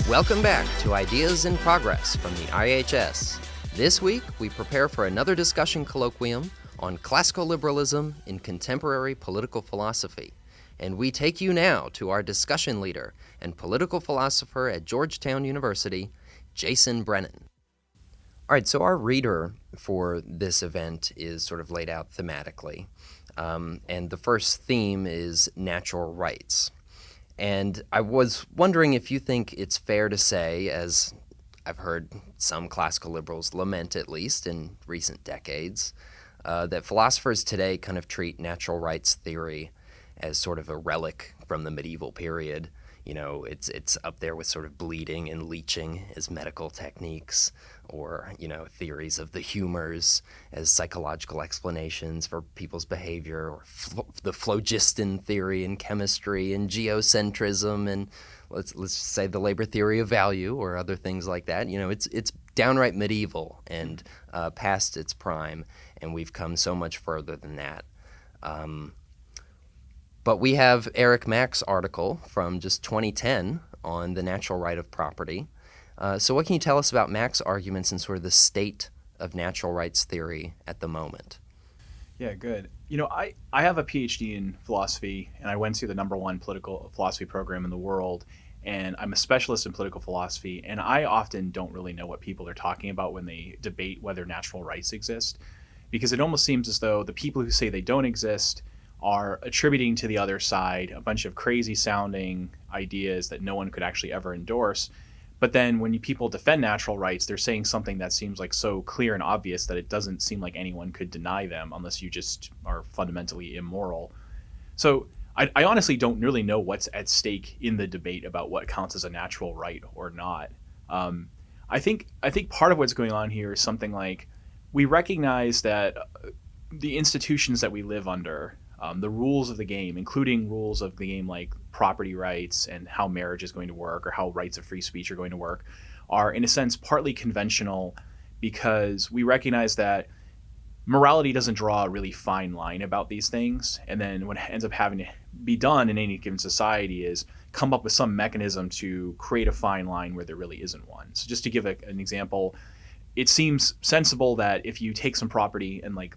Welcome back to Ideas in Progress from the IHS. This week, we prepare for another discussion colloquium on classical liberalism in contemporary political philosophy. And we take you now to our discussion leader and political philosopher at Georgetown University, Jason Brennan. All right, so our reader for this event is sort of laid out thematically. And the first theme is natural rights. And I was wondering if you think it's fair to say, as I've heard some classical liberals lament at least in recent decades, that philosophers today kind of treat natural rights theory as sort of a relic from the medieval period. You know, it's up there with sort of bleeding and leeching as medical techniques, or, you know, theories of the humors as psychological explanations for people's behavior, or the phlogiston theory in chemistry, and geocentrism, and let's say the labor theory of value, or other things like that. You know, it's downright medieval and past its prime, and we've come so much further than that. But we have Eric Mack's article from just 2010 on the natural right of property. So what can you tell us about Mack's arguments and sort of the state of natural rights theory at the moment? Yeah, good. You know, I have a PhD in philosophy, and I went to the #1 political philosophy program in the world, and I'm a specialist in political philosophy, and I often don't really know what people are talking about when they debate whether natural rights exist, because it almost seems as though the people who say they don't exist are attributing to the other side a bunch of crazy sounding ideas that no one could actually ever endorse. But then when people defend natural rights, they're saying something that seems like so clear and obvious that it doesn't seem like anyone could deny them unless you just are fundamentally immoral. So I honestly don't really know what's at stake in the debate about what counts as a natural right or not. I think part of what's going on here is something like, we recognize that the institutions that we live under, the rules of the game, including rules of the game like property rights and how marriage is going to work, or how rights of free speech are going to work, are in a sense partly conventional, because we recognize that morality doesn't draw a really fine line about these things. And then what ends up having to be done in any given society is come up with some mechanism to create a fine line where there really isn't one. So just to give an example, it seems sensible that if you take some property and like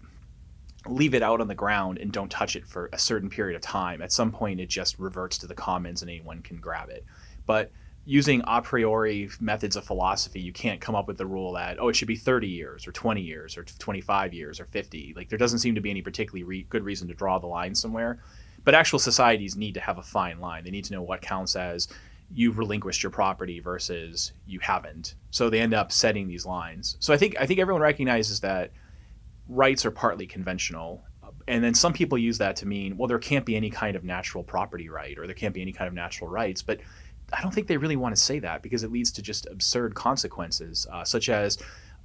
leave it out on the ground and don't touch it for a certain period of time, at some point it just reverts to the commons and anyone can grab it. But using a priori methods of philosophy, you can't come up with the rule that, it should be 30 years or 20 years or 25 years or 50. Like, there doesn't seem to be any particularly good reason to draw the line somewhere. But actual societies need to have a fine line. They need to know what counts as you've relinquished your property versus you haven't. So they end up setting these lines. So I think everyone recognizes that rights are partly conventional. And then some people use that to mean, well, there can't be any kind of natural property right, or there can't be any kind of natural rights. But I don't think they really want to say that, because it leads to just absurd consequences, such as,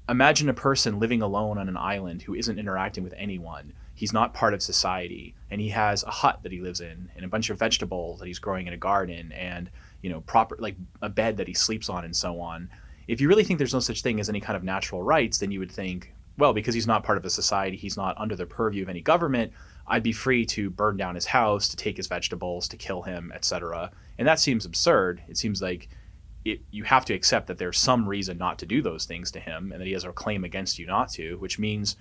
imagine a person living alone on an island who isn't interacting with anyone. He's not part of society, and he has a hut that he lives in, and a bunch of vegetables that he's growing in a garden, and, you know, proper, like a bed that he sleeps on, and so on. If you really think there's no such thing as any kind of natural rights, then you would think, well, because he's not part of a society, he's not under the purview of any government, I'd be free to burn down his house, to take his vegetables, to kill him, etc. And that seems absurd. It seems like you have to accept that there's some reason not to do those things to him, and that he has a claim against you not to, which means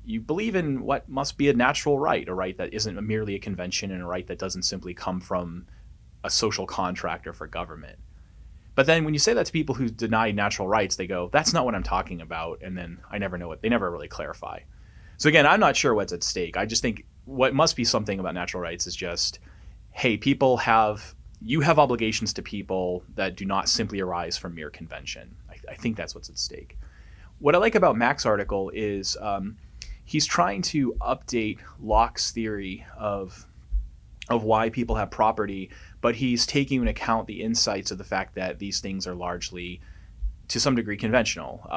you believe in what must be a natural right, a right that isn't merely a convention, and a right that doesn't simply come from a social contract or for government. But then when you say that to people who deny natural rights, they go, that's not what I'm talking about. And then I never know they never really clarify. So again, I'm not sure what's at stake. I just think what must be something about natural rights is just, hey, you have obligations to people that do not simply arise from mere convention. I think that's what's at stake. What I like about Mack's article is he's trying to update Locke's theory of why people have property, but he's taking into account the insights of the fact that these things are largely, to some degree, conventional.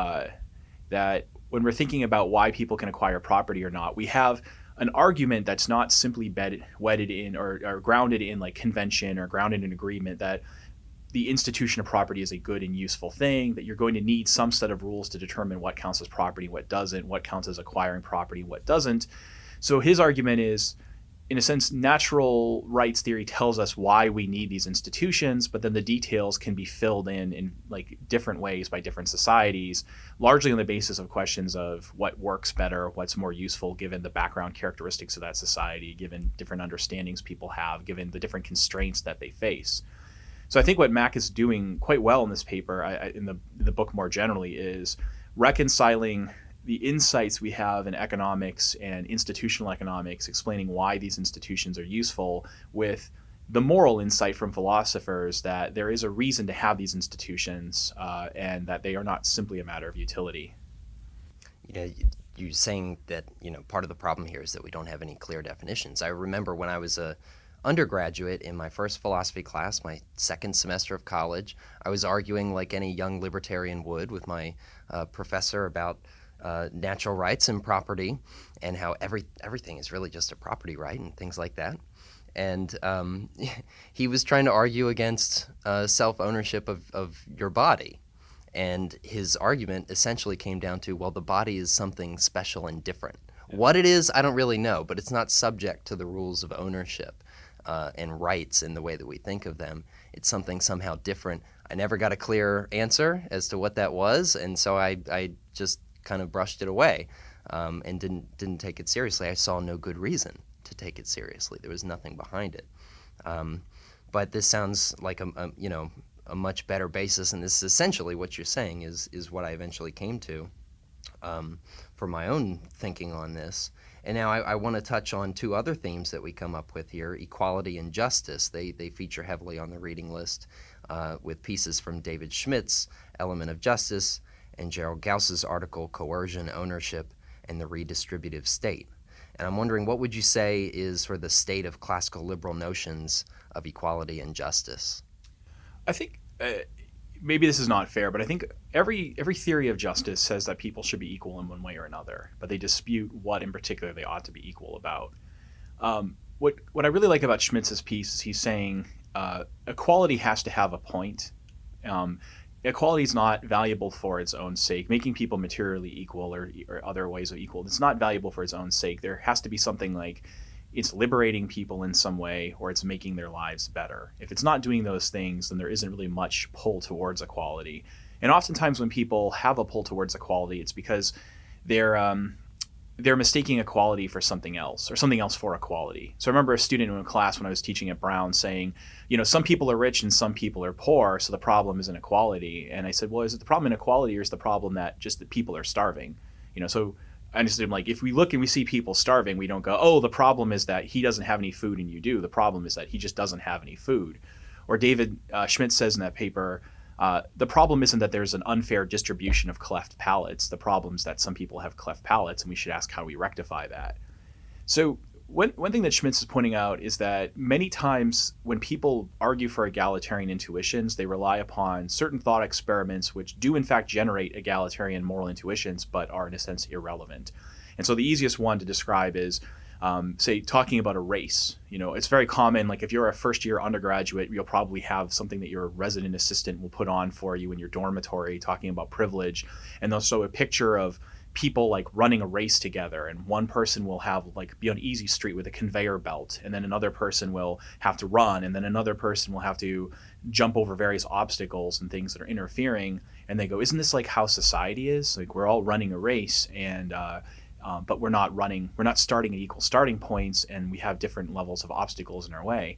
That when we're thinking about why people can acquire property or not, we have an argument that's not simply wedded in or grounded in like convention or grounded in agreement that the institution of property is a good and useful thing, that you're going to need some set of rules to determine what counts as property, what doesn't, what counts as acquiring property, what doesn't. So his argument is, in a sense, natural rights theory tells us why we need these institutions, but then the details can be filled in like different ways by different societies, largely on the basis of questions of what works better, what's more useful given the background characteristics of that society, given different understandings people have, given the different constraints that they face. So I think what Mack is doing quite well in this paper, in the book more generally, is reconciling the insights we have in economics and institutional economics, explaining why these institutions are useful, with the moral insight from philosophers that there is a reason to have these institutions, and that they are not simply a matter of utility. You're saying that part of the problem here is that we don't have any clear definitions. I remember when I was a undergraduate in my first philosophy class, my second semester of college, I was arguing like any young libertarian would with my professor about natural rights and property, and how everything is really just a property right and things like that. And he was trying to argue against self-ownership of your body. And his argument essentially came down to, well, the body is something special and different. What it is, I don't really know, but it's not subject to the rules of ownership and rights in the way that we think of them. It's something somehow different. I never got a clear answer as to what that was, and so I just kind of brushed it away and didn't take it seriously. I saw no good reason to take it seriously. There was nothing behind it. But this sounds like a much better basis, and this is essentially what you're saying is what I eventually came to for my own thinking on this. And now I want to touch on two other themes that we come up with here: equality and justice. They feature heavily on the reading list with pieces from David Schmidt's Element of Justice and Gerald Gauss's article, Coercion, Ownership, and the Redistributive State. And I'm wondering, what would you say is for the state of classical liberal notions of equality and justice? I think maybe this is not fair, but I think every theory of justice says that people should be equal in one way or another, but they dispute what in particular they ought to be equal about. What I really like about Schmitz's piece is he's saying equality has to have a point. Equality is not valuable for its own sake. Making people materially equal or other ways of equal, it's not valuable for its own sake. There has to be something like it's liberating people in some way, or it's making their lives better. If it's not doing those things, then there isn't really much pull towards equality. And oftentimes when people have a pull towards equality, it's because they're mistaking equality for something else, or something else for equality. So I remember a student in a class when I was teaching at Brown saying, some people are rich and some people are poor, so the problem is inequality. And I said, well, is it the problem inequality, or is the problem that just that people are starving? So I understood, like, if we look and we see people starving, we don't go, oh, the problem is that he doesn't have any food and you do. The problem is that he just doesn't have any food. Or David Schmidt says in that paper, the problem isn't that there's an unfair distribution of cleft palates. The problem is that some people have cleft palates, and we should ask how we rectify that. So one thing that Schmitz is pointing out is that many times when people argue for egalitarian intuitions, they rely upon certain thought experiments which do in fact generate egalitarian moral intuitions, but are in a sense irrelevant. And so the easiest one to describe is say talking about a race. It's very common, like if you're a first year undergraduate, you'll probably have something that your resident assistant will put on for you in your dormitory talking about privilege. And they'll show a picture of people like running a race together, and one person will have like be on easy street with a conveyor belt, and then another person will have to run, and then another person will have to jump over various obstacles and things that are interfering. And they go, isn't this like how society is? Like we're all running a race, and but we're not starting at equal starting points, and we have different levels of obstacles in our way.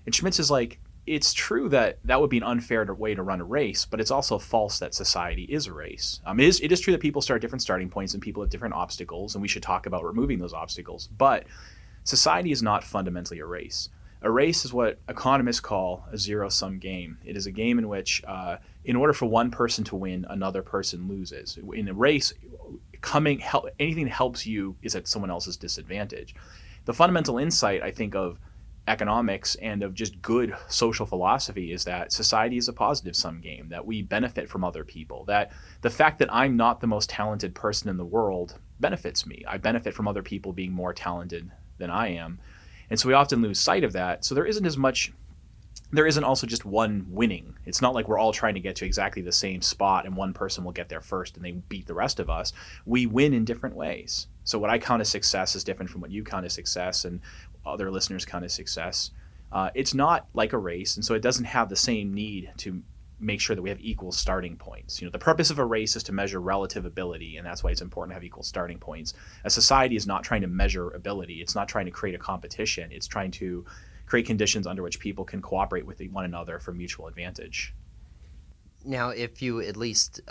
And Schmitz is like, it's true that would be an unfair way to run a race, but it's also false that society is a race. It is true that people start at different starting points and people have different obstacles, and we should talk about removing those obstacles. But society is not fundamentally a race. A race is what economists call a zero-sum game. It is a game in which, in order for one person to win, another person loses. In a race, anything that helps you is at someone else's disadvantage. The fundamental insight, I think, of economics and of just good social philosophy is that society is a positive sum game, that we benefit from other people, that the fact that I'm not the most talented person in the world benefits me. I benefit from other people being more talented than I am. And so we often lose sight of that. So there isn't as much there isn't also just one winning. It's not like we're all trying to get to exactly the same spot and one person will get there first and they beat the rest of us. We win in different ways. So what I count as success is different from what you count as success and other listeners count as success. It's not like a race, and so it doesn't have the same need to make sure that we have equal starting points. The purpose of a race is to measure relative ability, and that's why it's important to have equal starting points. A society is not trying to measure ability. It's not trying to create a competition. It's trying to create conditions under which people can cooperate with one another for mutual advantage. Now, if you at least,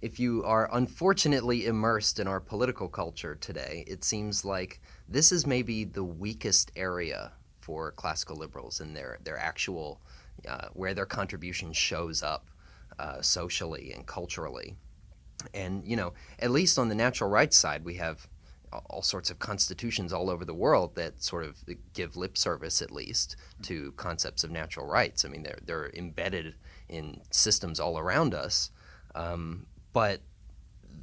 if you are unfortunately immersed in our political culture today, it seems like this is maybe the weakest area for classical liberals in their actual, where their contribution shows up socially and culturally. And, at least on the natural rights side, we have all sorts of constitutions all over the world that sort of give lip service, at least, to concepts of natural rights. I mean, they're embedded in systems all around us. But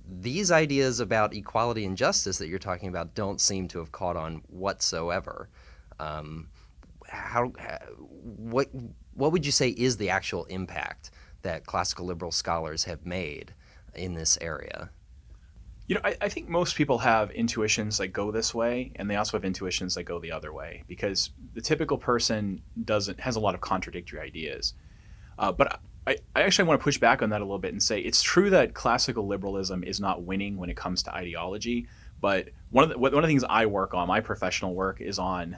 these ideas about equality and justice that you're talking about don't seem to have caught on whatsoever. What would you say is the actual impact that classical liberal scholars have made in this area? I think most people have intuitions that go this way, and they also have intuitions that go the other way, because the typical person has a lot of contradictory ideas. But I actually want to push back on that a little bit and say it's true that classical liberalism is not winning when it comes to ideology. But one of the things I work on, my professional work, is on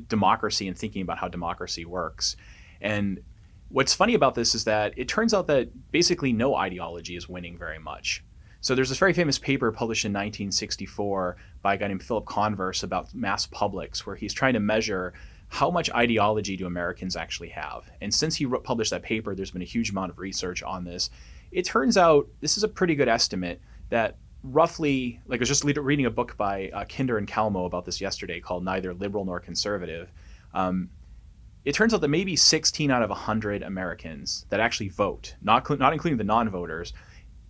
democracy and thinking about how democracy works. And what's funny about this is that it turns out that basically no ideology is winning very much. So there's this very famous paper published in 1964 by a guy named Philip Converse about mass publics, where he's trying to measure how much ideology do Americans actually have. And since he published that paper, there's been a huge amount of research on this. It turns out this is a pretty good estimate that roughly, like I was just reading a book by Kinder and Calmo about this yesterday called Neither Liberal Nor Conservative. It turns out that maybe 16 out of 100 Americans that actually vote, not including the non-voters,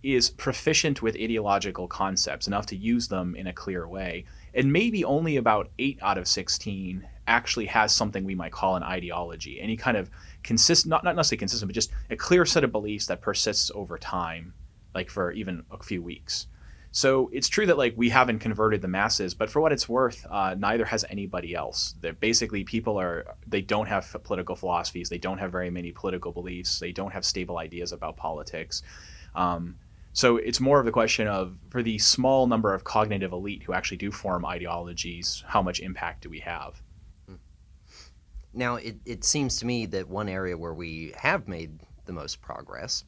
is proficient with ideological concepts, enough to use them in a clear way. And maybe only about 8 out of 16 actually has something we might call an ideology, any kind of not necessarily consistent, but just a clear set of beliefs that persists over time, like for even a few weeks. So it's true that we haven't converted the masses, but for what it's worth, neither has anybody else. They're basically they don't have political philosophies, they don't have very many political beliefs, they don't have stable ideas about politics. So it's more of the question of, for the small number of cognitive elite who actually do form ideologies, how much impact do we have? Now, it seems to me that one area where we have made the most progress,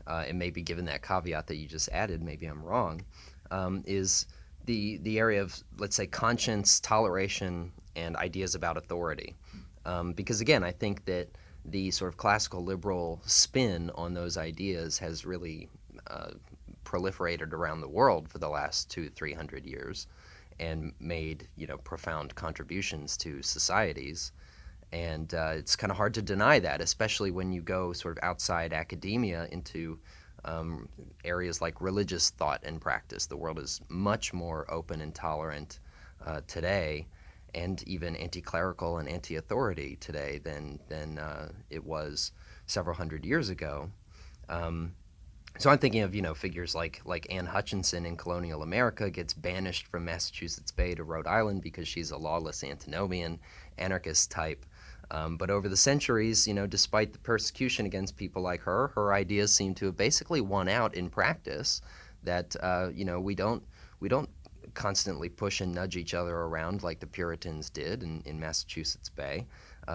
and maybe given that caveat that you just added, maybe I'm wrong, is the area of, let's say, conscience, toleration, and ideas about authority. Because again, I think that the sort of classical liberal spin on those ideas has really proliferated around the world for the last 200-300 years and made profound contributions to societies. And it's kind of hard to deny that, especially when you go sort of outside academia into areas like religious thought and practice. The world is much more open and tolerant today, and even anti-clerical and anti-authority today than it was several hundred years ago. So I'm thinking of figures like Anne Hutchinson in colonial America gets banished from Massachusetts Bay to Rhode Island because she's a lawless antinomian, anarchist type. But over the centuries, despite the persecution against people like her ideas seem to have basically won out in practice. That we don't constantly push and nudge each other around like the Puritans did in Massachusetts Bay.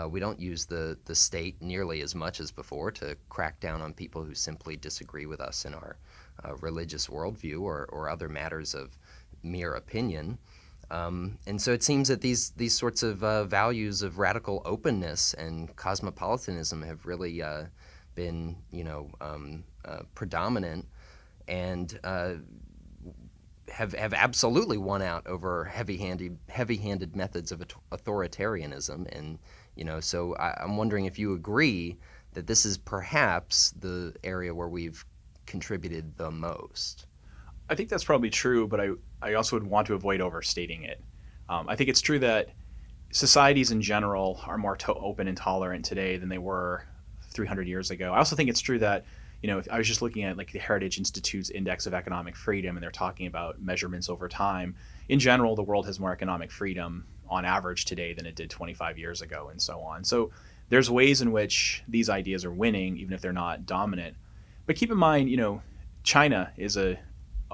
We don't use the state nearly as much as before to crack down on people who simply disagree with us in our religious worldview or other matters of mere opinion. And so it seems that these sorts of values of radical openness and cosmopolitanism have really been predominant and have absolutely won out over heavy-handed methods of authoritarianism. And so I'm wondering if you agree that this is perhaps the area where we've contributed the most. I think that's probably true, but I also would want to avoid overstating it. I think it's true that societies in general are more open and tolerant today than they were 300 years ago. I also think it's true that, if I was just looking at like the Heritage Institute's Index of Economic Freedom, and they're talking about measurements over time, in general, the world has more economic freedom on average today than it did 25 years ago, and so on. So there's ways in which these ideas are winning, even if they're not dominant. But keep in mind, China is a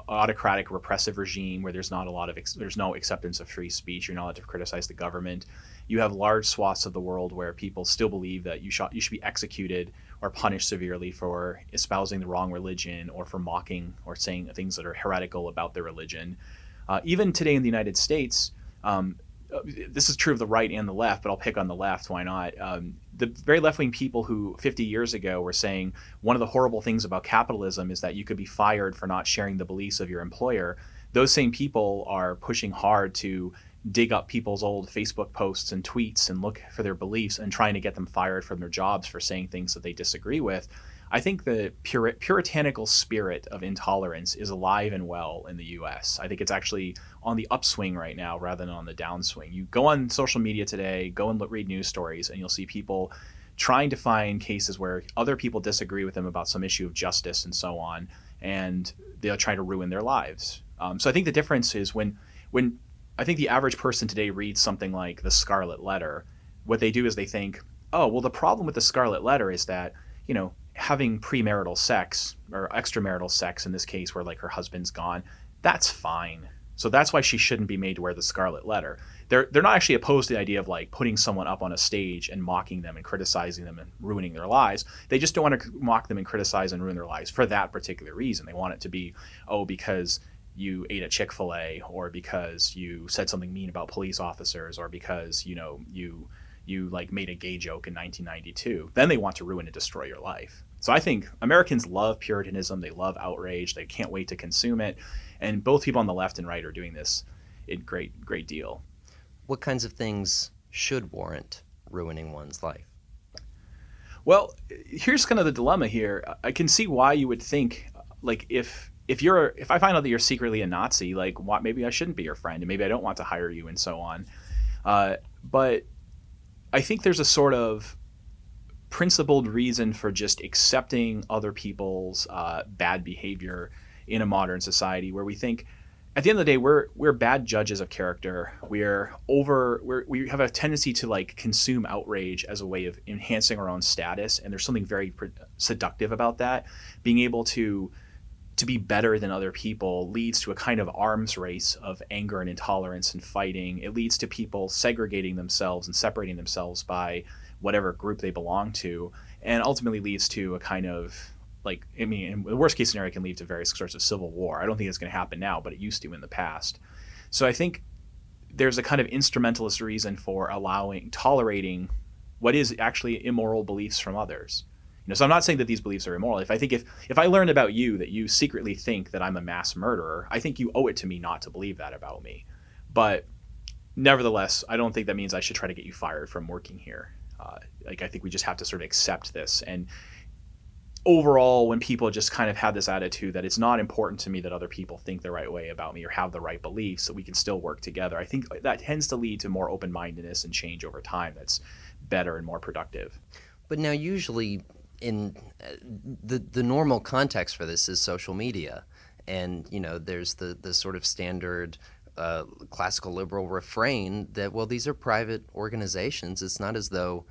autocratic, repressive regime where there's no acceptance of free speech. You're not allowed to criticize the government. You have large swaths of the world where people still believe that you should be executed or punished severely for espousing the wrong religion or for mocking or saying things that are heretical about their religion. Even today in the United States, this is true of the right and the left, but I'll pick on the left. Why not? The very left-wing people who 50 years ago were saying one of the horrible things about capitalism is that you could be fired for not sharing the beliefs of your employer. Those same people are pushing hard to dig up people's old Facebook posts and tweets and look for their beliefs and trying to get them fired from their jobs for saying things that they disagree with. I think the puritanical spirit of intolerance is alive and well in the US. I think it's actually on the upswing right now rather than on the downswing. You go on social media today, go and read news stories, and you'll see people trying to find cases where other people disagree with them about some issue of justice and so on, and they'll try to ruin their lives. So I think the difference is when I think the average person today reads something like the Scarlet Letter, what they do is they think, oh, well, the problem with the Scarlet Letter is that, having premarital sex or extramarital sex in this case where like her husband's gone, that's fine. So that's why she shouldn't be made to wear the Scarlet Letter. They're not actually opposed to the idea of like putting someone up on a stage and mocking them and criticizing them and ruining their lives. They just don't want to mock them and criticize and ruin their lives for that particular reason. They want it to be, because you ate at Chick-fil-A, or because you said something mean about police officers, or because, you like made a gay joke in 1992. Then they want to ruin and destroy your life. So I think Americans love Puritanism. They love outrage. They can't wait to consume it. And both people on the left and right are doing this in great deal. What kinds of things should warrant ruining one's life? Well, here's kind of the dilemma here. I can see why you would think, like, if I find out that you're secretly a Nazi, like, maybe I shouldn't be your friend, and maybe I don't want to hire you, and so on. But I think there's a sort of principled reason for just accepting other people's bad behavior in a modern society, where we think at the end of the day we're bad judges of character. We have a tendency to like consume outrage as a way of enhancing our own status, and there's something very seductive about that. Being able to be better than other people leads to a kind of arms race of anger and intolerance and fighting. It leads to people segregating themselves and separating themselves by whatever group they belong to, and ultimately leads to a kind of in the worst case scenario, it can lead to various sorts of civil war. I don't think it's going to happen now, but it used to in the past. So I think there's a kind of instrumentalist reason for tolerating what is actually immoral beliefs from others. So I'm not saying that these beliefs are immoral. If I learned about you that you secretly think that I'm a mass murderer, I think you owe it to me not to believe that about me. But nevertheless, I don't think that means I should try to get you fired from working here. I think we just have to sort of accept this. And overall, when people just kind of have this attitude that it's not important to me that other people think the right way about me or have the right beliefs, that we can still work together, I think that tends to lead to more open-mindedness and change over time that's better and more productive. But now usually in the normal context for this is social media. And, there's the sort of standard classical liberal refrain that, well, these are private organizations. It's not as though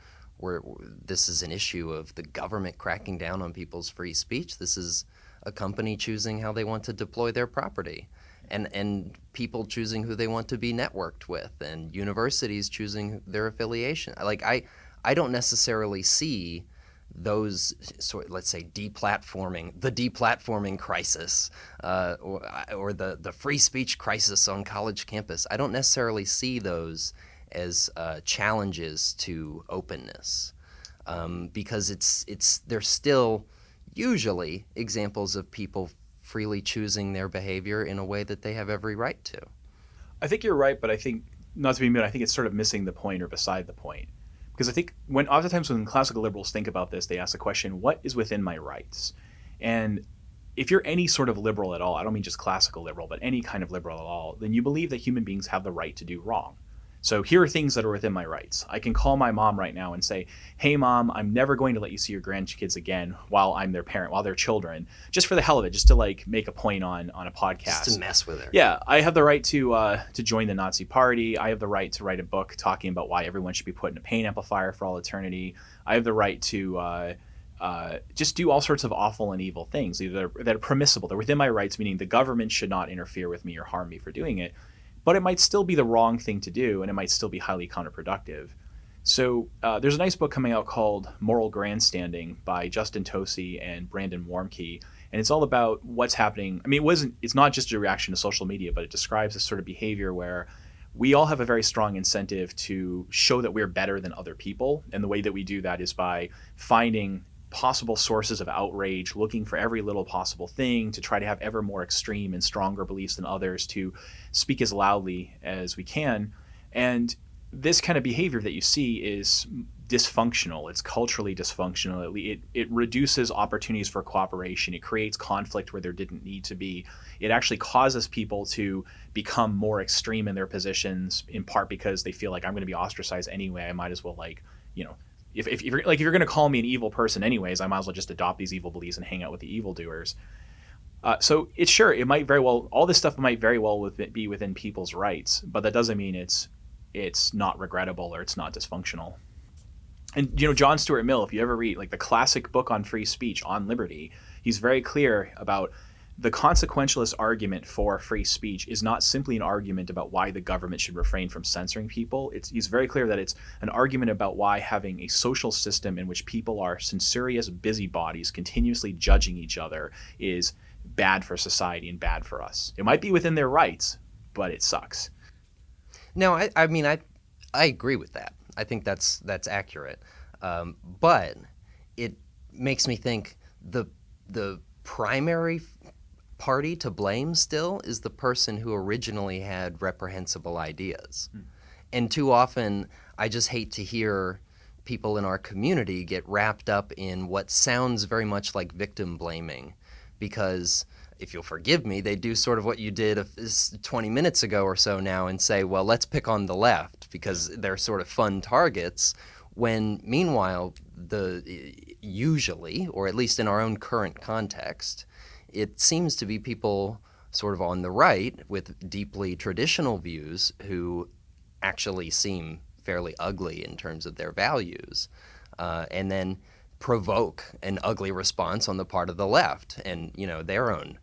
this is an issue of the government cracking down on people's free speech. This is a company choosing how they want to deploy their property, and people choosing who they want to be networked with, and universities choosing their affiliation. I don't necessarily see those let's say the deplatforming crisis or the free speech crisis on college campus. I don't necessarily see those as challenges to openness, because they're still usually examples of people freely choosing their behavior in a way that they have every right to. I think you're right, but I think, not to be mean, I think it's sort of missing the point or beside the point. Because I think oftentimes when classical liberals think about this, they ask the question, what is within my rights? And if you're any sort of liberal at all, I don't mean just classical liberal, but any kind of liberal at all, then you believe that human beings have the right to do wrong. So here are things that are within my rights. I can call my mom right now and say, hey, mom, I'm never going to let you see your grandkids again while I'm their parent, while they're children, just for the hell of it, just to like make a point on a podcast. Just to mess with her. Yeah, I have the right to join the Nazi party. I have the right to write a book talking about why everyone should be put in a pain amplifier for all eternity. I have the right to just do all sorts of awful and evil things that are permissible. They're within my rights, meaning the government should not interfere with me or harm me for doing it. But it might still be the wrong thing to do, and it might still be highly counterproductive. So there's a nice book coming out called Moral Grandstanding by Justin Tosi and Brandon Warmke, and it's all about what's happening. I mean, it's not just a reaction to social media, but it describes this sort of behavior where we all have a very strong incentive to show that we're better than other people, and the way that we do that is by finding possible sources of outrage, looking for every little possible thing to try to have ever more extreme and stronger beliefs than others, to speak as loudly as we can. And this kind of behavior that you see is dysfunctional. It's culturally dysfunctional. It reduces opportunities for cooperation. It creates conflict where there didn't need to be. It actually causes people to become more extreme in their positions, in part because they feel like, I'm going to be ostracized anyway. I might as well, like, you know, if you're going to call me an evil person anyways, I might as well just adopt these evil beliefs and hang out with the evildoers. So it might very well, all this stuff might very well be within people's rights, but that doesn't mean it's not regrettable or it's not dysfunctional. And, you know, John Stuart Mill, if you ever read like the classic book on free speech, On Liberty, he's very clear about the consequentialist argument for free speech is not simply an argument about why the government should refrain from censoring people. He's very clear that it's an argument about why having a social system in which people are censorious busybodies continuously judging each other is bad for society and bad for us. It might be within their rights, but it sucks. No, I mean, I agree with that. I think that's accurate. But it makes me think the primary party to blame still is the person who originally had reprehensible ideas. And too often, I just hate to hear people in our community get wrapped up in what sounds very much like victim blaming, because if you'll forgive me, they do sort of what you did 20 minutes ago or so now and say, well, let's pick on the left because they're sort of fun targets, when meanwhile, usually, or at least in our own current context, it seems to be people sort of on the right with deeply traditional views who actually seem fairly ugly in terms of their values, and then provoke an ugly response on the part of the left, and, you know, their own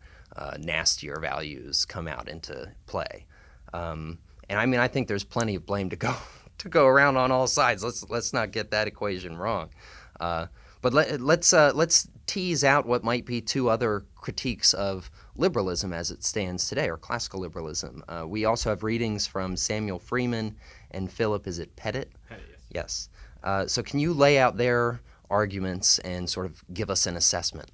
nastier values come out into play. And I mean, I think there's plenty of blame to go around on all sides. Let's not get that equation wrong. But let's tease out what might be two other critiques of liberalism as it stands today, or classical liberalism. We also have readings from Samuel Freeman and Philip, is it Pettit? Pettit, yes. So can you lay out their arguments and sort of give us an assessment?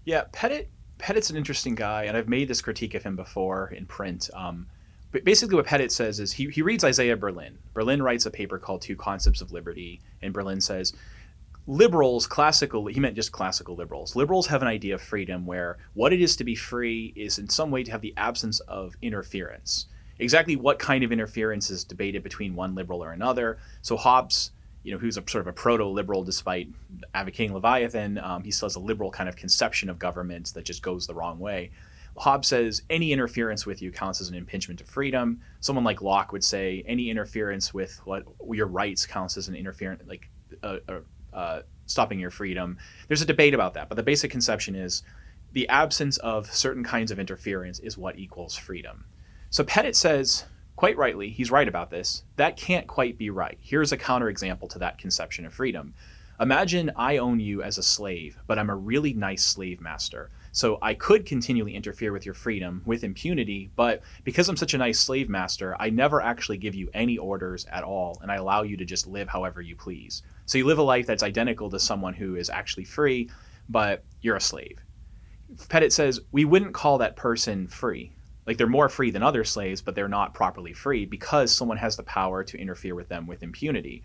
Yeah, Pettit's an interesting guy, and I've made this critique of him before in print. But basically what Pettit says is he reads Isaiah Berlin. Berlin writes a paper called Two Concepts of Liberty, and Berlin says, liberals, he meant just classical liberals. Liberals have an idea of freedom where what it is to be free is in some way to have the absence of interference. Exactly what kind of interference is debated between one liberal or another. So Hobbes, you know, who's a sort of a proto-liberal despite advocating Leviathan, he still has a liberal kind of conception of government that just goes the wrong way. Hobbes says any interference with you counts as an impingement of freedom. Someone like Locke would say any interference with what your rights counts as an interference, like stopping your freedom. There's a debate about that, but the basic conception is the absence of certain kinds of interference is what equals freedom. So Pettit says, quite rightly, he's right about this, that can't quite be right. Here's a counterexample to that conception of freedom. Imagine I own you as a slave, but I'm a really nice slave master. So I could continually interfere with your freedom with impunity, but because I'm such a nice slave master, I never actually give you any orders at all, and I allow you to just live however you please. So you live a life that's identical to someone who is actually free, but you're a slave. Pettit says, we wouldn't call that person free. Like, they're more free than other slaves, but they're not properly free because someone has the power to interfere with them with impunity.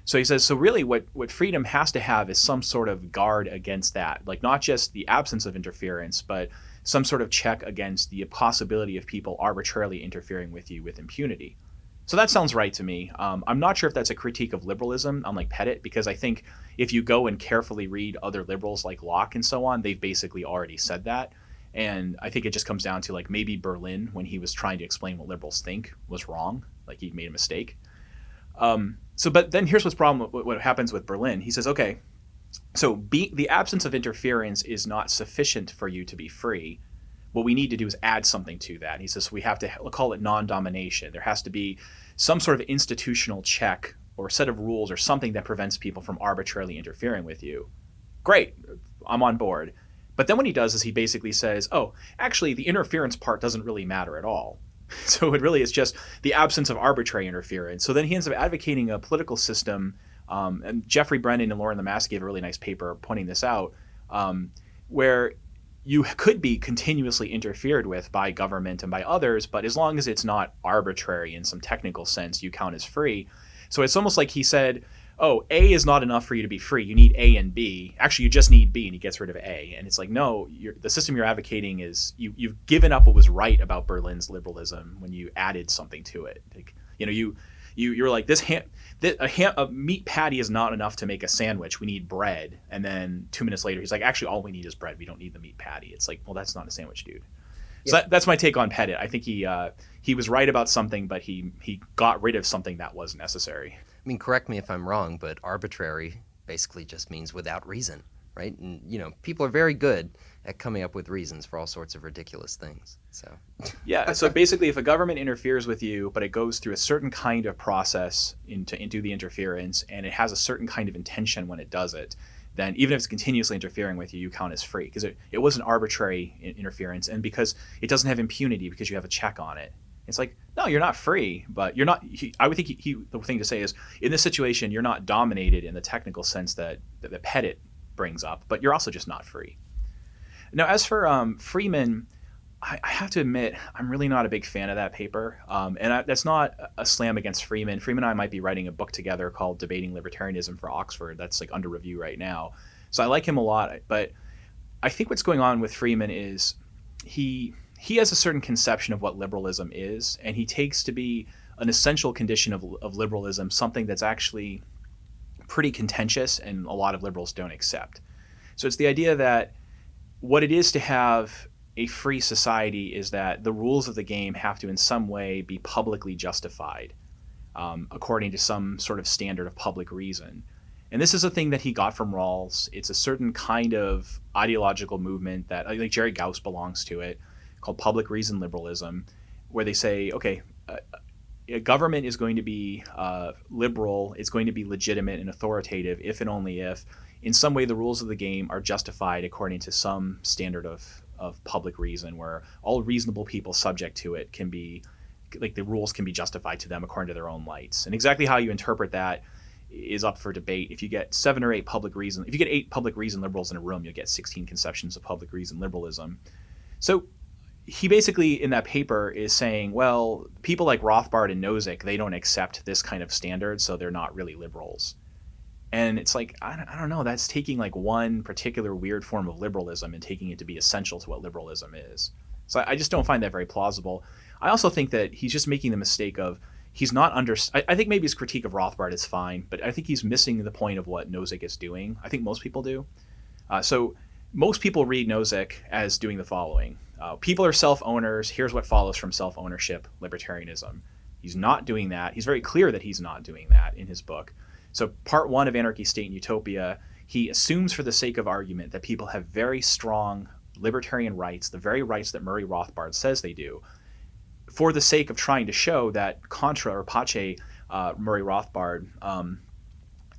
So he says, so really what freedom has to have is some sort of guard against that, like not just the absence of interference, but some sort of check against the possibility of people arbitrarily interfering with you with impunity. So that sounds right to me. I'm not sure if that's a critique of liberalism, unlike Pettit, because I think if you go and carefully read other liberals like Locke and so on, they've basically already said that. And I think it just comes down to like maybe Berlin, when he was trying to explain what liberals think, was wrong. Like he made a mistake. But then here's what's problem. What happens with Berlin? He says, okay, so the absence of interference is not sufficient for you to be free. What we need to do is add something to that. And he says we have to call it non-domination. There has to be some sort of institutional check or set of rules or something that prevents people from arbitrarily interfering with you. Great, I'm on board. But then what he does is he basically says, oh, actually the interference part doesn't really matter at all. So it really is just the absence of arbitrary interference. So then he ends up advocating a political system, and Jeffrey Brennan and Lauren Lamassey gave a really nice paper pointing this out, where you could be continuously interfered with by government and by others, but as long as it's not arbitrary in some technical sense, you count as free. So it's almost like he said, oh, A is not enough for you to be free. You need A and B. Actually, you just need B, and he gets rid of A. And it's like, no, the system you're advocating is you've given up what was right about Berlin's liberalism when you added something to it. Like, you're like, a meat patty is not enough to make a sandwich. We need bread. And then 2 minutes later, he's like, actually, all we need is bread. We don't need the meat patty. It's like, well, that's not a sandwich, dude. So that's my take on Pettit. I think he was right about something, but he got rid of something that was necessary. I mean, correct me if I'm wrong, but arbitrary basically just means without reason, right? And, people are very good at coming up with reasons for all sorts of ridiculous things. So yeah, so basically if a government interferes with you, but it goes through a certain kind of process into the interference, and it has a certain kind of intention when it does it, then even if it's continuously interfering with you, you count as free because it was an arbitrary interference, and because it doesn't have impunity because you have a check on it. It's like, no, you're not free, but you're not. I would think the thing to say is, in this situation, you're not dominated in the technical sense that Pettit brings up, but you're also just not free. Now, as for Freeman, I have to admit, I'm really not a big fan of that paper, that's not a slam against Freeman. Freeman and I might be writing a book together called Debating Libertarianism for Oxford. That's like under review right now. So I like him a lot, but I think what's going on with Freeman is he has a certain conception of what liberalism is, and he takes to be an essential condition of liberalism something that's actually pretty contentious and a lot of liberals don't accept. So it's the idea that what it is to have a free society is that the rules of the game have to in some way be publicly justified according to some sort of standard of public reason. And this is a thing that he got from Rawls. It's a certain kind of ideological movement that, like Jerry Gauss belongs to it, called public reason liberalism, where they say, okay, a government is going to be liberal, it's going to be legitimate and authoritative if and only if, in some way, the rules of the game are justified according to some standard of public reason, where all reasonable people subject to it can be, like the rules can be justified to them according to their own lights. And exactly how you interpret that is up for debate. If you get 7 or 8 public reason, if you get 8 public reason liberals in a room, you'll get 16 conceptions of public reason liberalism. So he basically in that paper is saying, well, people like Rothbard and Nozick, they don't accept this kind of standard, so they're not really liberals. And it's like, I don't know, that's taking like one particular weird form of liberalism and taking it to be essential to what liberalism is. So I just don't find that very plausible. I also think that he's just making the mistake of, he's not I think maybe his critique of Rothbard is fine, but I think he's missing the point of what Nozick is doing. I think most people do. So most people read Nozick as doing the following. People are self-owners. Here's what follows from self-ownership, libertarianism. He's not doing that. He's very clear that he's not doing that in his book. So part 1 of Anarchy, State, and Utopia, he assumes for the sake of argument that people have very strong libertarian rights, the very rights that Murray Rothbard says they do, for the sake of trying to show that contra or pace Murray Rothbard,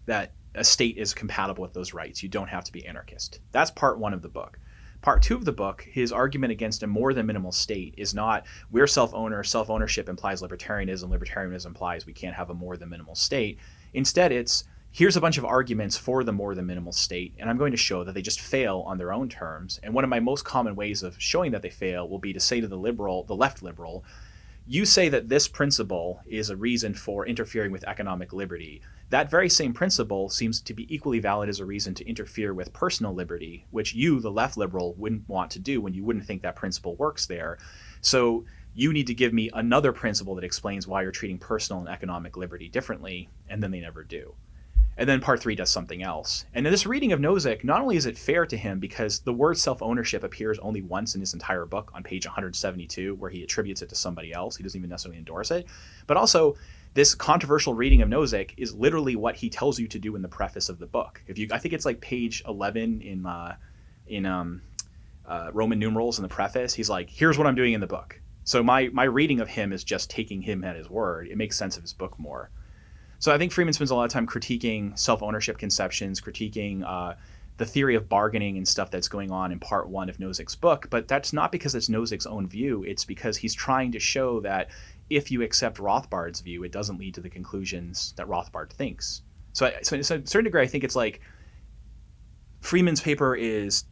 that a state is compatible with those rights. You don't have to be anarchist. That's part 1 of the book. Part 2 of the book, his argument against a more than minimal state is not we're self-owners, self-ownership implies libertarianism, libertarianism implies we can't have a more than minimal state. Instead, it's here's a bunch of arguments for the more than minimal state, and I'm going to show that they just fail on their own terms. And one of my most common ways of showing that they fail will be to say to the left liberal, you say that this principle is a reason for interfering with economic liberty. That very same principle seems to be equally valid as a reason to interfere with personal liberty, which you, the left liberal, wouldn't want to do when you wouldn't think that principle works there. So you need to give me another principle that explains why you're treating personal and economic liberty differently, and then they never do. And then part 3 does something else. And in this reading of Nozick, not only is it fair to him because the word self-ownership appears only once in his entire book on page 172, where he attributes it to somebody else. He doesn't even necessarily endorse it. But also, this controversial reading of Nozick is literally what he tells you to do in the preface of the book. I think it's like page 11 in Roman numerals in the preface. He's like, here's what I'm doing in the book. So my reading of him is just taking him at his word. It makes sense of his book more. So I think Freeman spends a lot of time critiquing self-ownership conceptions, critiquing the theory of bargaining and stuff that's going on in part 1 of Nozick's book. But that's not because it's Nozick's own view. It's because he's trying to show that if you accept Rothbard's view, it doesn't lead to the conclusions that Rothbard thinks. So to a certain degree, I think it's like Freeman's paper is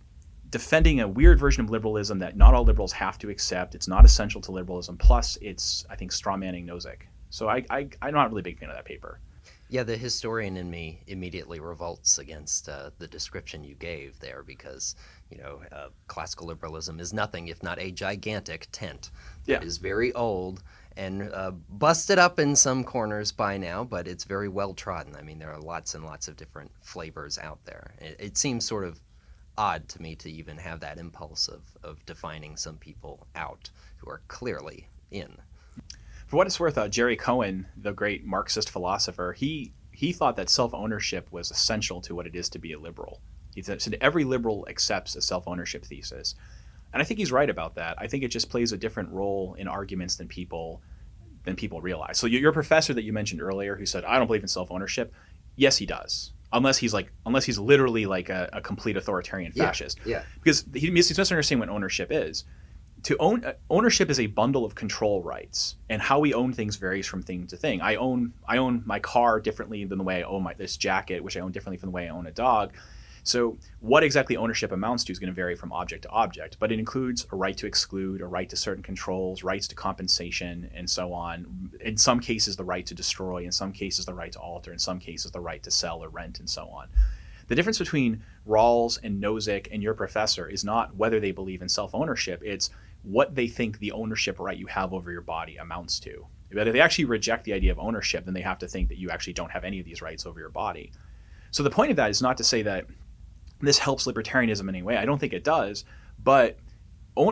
defending a weird version of liberalism that not all liberals have to accept. It's not essential to liberalism. Plus, it's, I think, strawmanning Nozick. So I'm not really a big fan of that paper. Yeah, the historian in me immediately revolts against the description you gave there because, classical liberalism is nothing if not a gigantic tent that is very old and busted up in some corners by now, but it's very well trodden. I mean, there are lots and lots of different flavors out there. It seems sort of odd to me to even have that impulse of defining some people out who are clearly in. For what it's worth, Jerry Cohen, the great Marxist philosopher, he thought that self-ownership was essential to what it is to be a liberal. He said every liberal accepts a self-ownership thesis. And I think he's right about that. I think it just plays a different role in arguments than people realize. So your professor that you mentioned earlier who said, I don't believe in self-ownership, yes, he does. Unless he's literally like a complete authoritarian fascist. Yeah. Because he's misunderstanding what ownership is. Ownership is a bundle of control rights, and how we own things varies from thing to thing. I own my car differently than the way I own this jacket, which I own differently from the way I own a dog. So what exactly ownership amounts to is going to vary from object to object, but it includes a right to exclude, a right to certain controls, rights to compensation, and so on. In some cases, the right to destroy, in some cases, the right to alter, in some cases, the right to sell or rent, and so on. The difference between Rawls and Nozick and your professor is not whether they believe in self-ownership, it's what they think the ownership right you have over your body amounts to. But if they actually reject the idea of ownership, then they have to think that you actually don't have any of these rights over your body. So the point of that is not to say that this helps libertarianism in any way. I don't think it does, but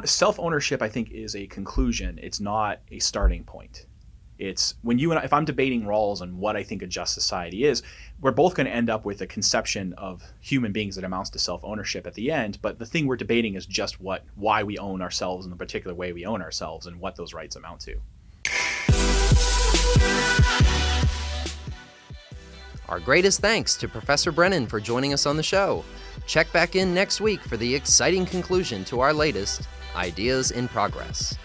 self-ownership, I think, is a conclusion. It's not a starting point. It's when if I'm debating Rawls on what I think a just society is, we're both going to end up with a conception of human beings that amounts to self-ownership at the end. But the thing we're debating is just why we own ourselves in the particular way we own ourselves and what those rights amount to. Our greatest thanks to Professor Brennan for joining us on the show. Check back in next week for the exciting conclusion to our latest Ideas in Progress.